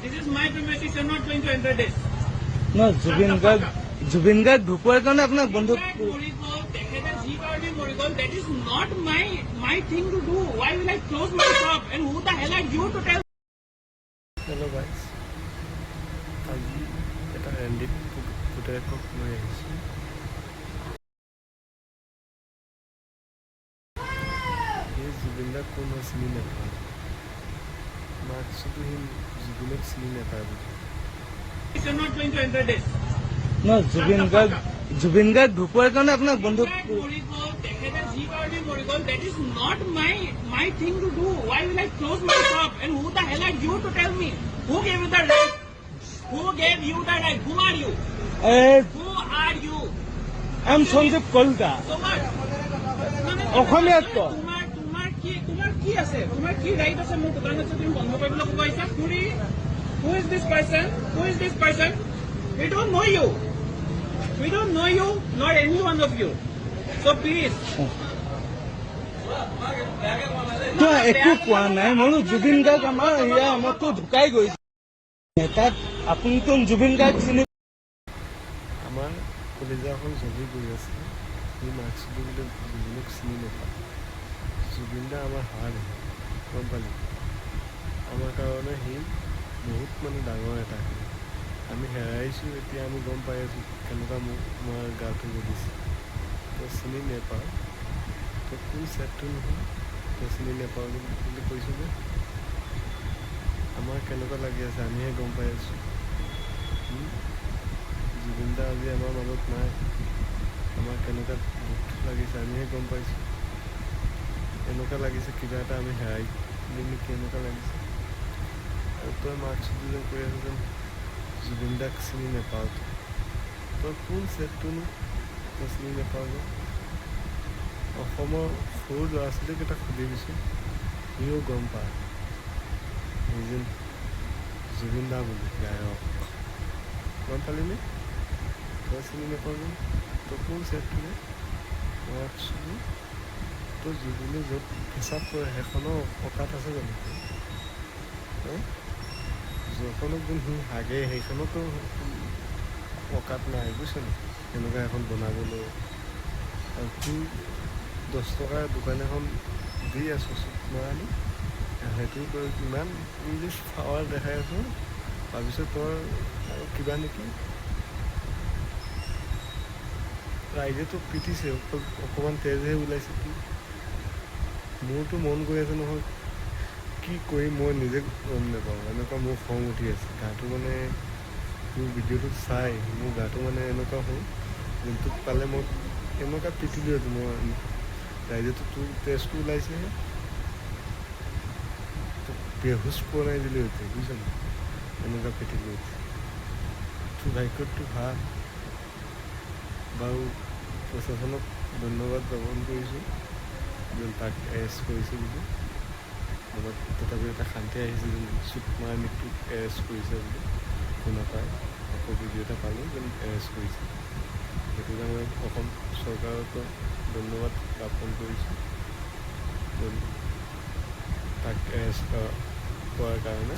This is my premises. You're not going to enter this. No, Zubin Garg ঢুকোৱাৰ কাৰণে আপোনাক বন্ধ That is not my thing to do. Why will I close my shop? And who the hell are you to tell? Hello guys. আজি এটা ৰেণ্ডিত পুতেকক লৈ আহিছোঁ। এই জুবিন দাক কোনো চিনি নাপায়। মাৰ্কছতো সি জুবিনক চিনি নাপায় বুলি। You're not going to enter this. No, Zubin Garg ঢুকোৱাৰ কাৰণে আপোনাক বন্ধ That is not my thing to do. Why will I close my shop? And who the hell are you to tell me? Who gave you the right? Who gave you the right? Who are you? Who are you? I'm Sanjeev Kolta. So what? অসমীয়াত ক তোমাৰ কি আছে? তোমাৰ কি right আছে মোৰ দোকান আছে তুমি বন্ধ কৰিবলৈ ক'ব আহিছা? Who is this person? Who is this person? We don't know you. We don't know you, nor any one of you. So please. একো কোৱা নাই মই জুবিন গাৰ্গ আমাৰ আমাকতো ঢুকাই গৈছে তাত আপুনিতো জুবিন গাৰ্গ চিনি আমাৰ কলেজাখন জ্বলি গৈ আছে সি মাৰ্কছতো বুলি জুবিনক চিনি নাপায় জুবিন দা আমাৰ হাৰ্ড গম পালি আমাৰ কাৰণে সি বহুত মানে ডাঙৰ এটা আমি হেৰাইছোঁ এতিয়া আমি গম পাই আছোঁ কেনেকুৱা আমাৰ গাটো জ্বলিছে তই চিনি নাপাওঁ তই কোন চেটটো নহয় তই চিনি নাপাওঁ বুলি কৈছোঁ যে আমাৰ কেনেকুৱা লাগি আছে আমিহে গম পাই আছোঁ জুবিন দা আজি আমাৰ মাজত নাই আমাৰ কেনেকুৱা দুখ লাগিছে আমিহে গম পাইছোঁ এনেকুৱা লাগিছে কিবা এটা আমি হেৰাই নেকি এনেকুৱা লাগিছে আৰু তই মাৰ্কছটো যেন কৈ আছ যেন জুবিন দাক চিনি নাপাওঁ তই কোন চেটটোনো তই চিনি নাপাওঁ যে অসমৰ সৰু ল'ৰা ছোৱালীকেইটাক সুধিবিচোন সিও গম পায় এই যেন জুবিন দা বুলি গায়ক গম পালিনে তই চিনি নাপাওঁ যে তই কোন চেটটোনে মাৰ্কছটো তই জুবিনে য'ত হিচাপ কৰে সেইখনৰ অকাত আছে জানো যখনক যেন সি হাগে সেইখনতো অকাত নাই বুজিছ নে এনেকুৱা এখন বনাবলৈ আৰু তোৰ 10 টকাৰ দোকান এখন দি আছোঁ নোৱাৰানি সেইটো তই কিমান ইংলিছ পাৱাৰ দেখাই আছোঁ তাৰপিছত তই আৰু কিবা নেকি ৰাইজেতো পিটিছে অকণমান তেজহে ওলাইছে কি মোৰতো মন গৈ আছে নহয় কি কৰিম মই নিজে গম নাপাওঁ এনেকুৱা মোৰ খং উঠি আছে গাটো মানে তোৰ ভিডিঅ'টো চাই মোৰ গাটো মানে এনেকুৱা হ'ল যোনটোত পালে মই এনেকুৱা পিটিলোঁ আৰু মই ৰাইজেতো তোৰ তেজটো ওলাইছেহে বেহুচ বনাই দিলোঁ এতিয়া বুজিছ নে এনেকুৱা পিটিলোঁ এতিয়া তোৰ ভাগ্যটো ভাল বাৰু প্ৰশাসনক ধন্যবাদ জ্ঞাপন কৰিছোঁ যেন তাক এৰেষ্ট কৰিছে বুলি মনত তথাপি এটা শান্তি আহিছে যেন চুট মাৰ মৃত্যুক এৰেষ্ট কৰিছে বুলি শুনা পায় আকৌ ভিডিঅ' এটা পালোঁ যেন এৰেষ্ট কৰিছে সেইটো কাৰণে মই অসম চৰকাৰকো ধন্যবাদ জ্ঞাপন কৰিছোঁ যেন তাক এৰেষ্ট কৰাৰ কাৰণে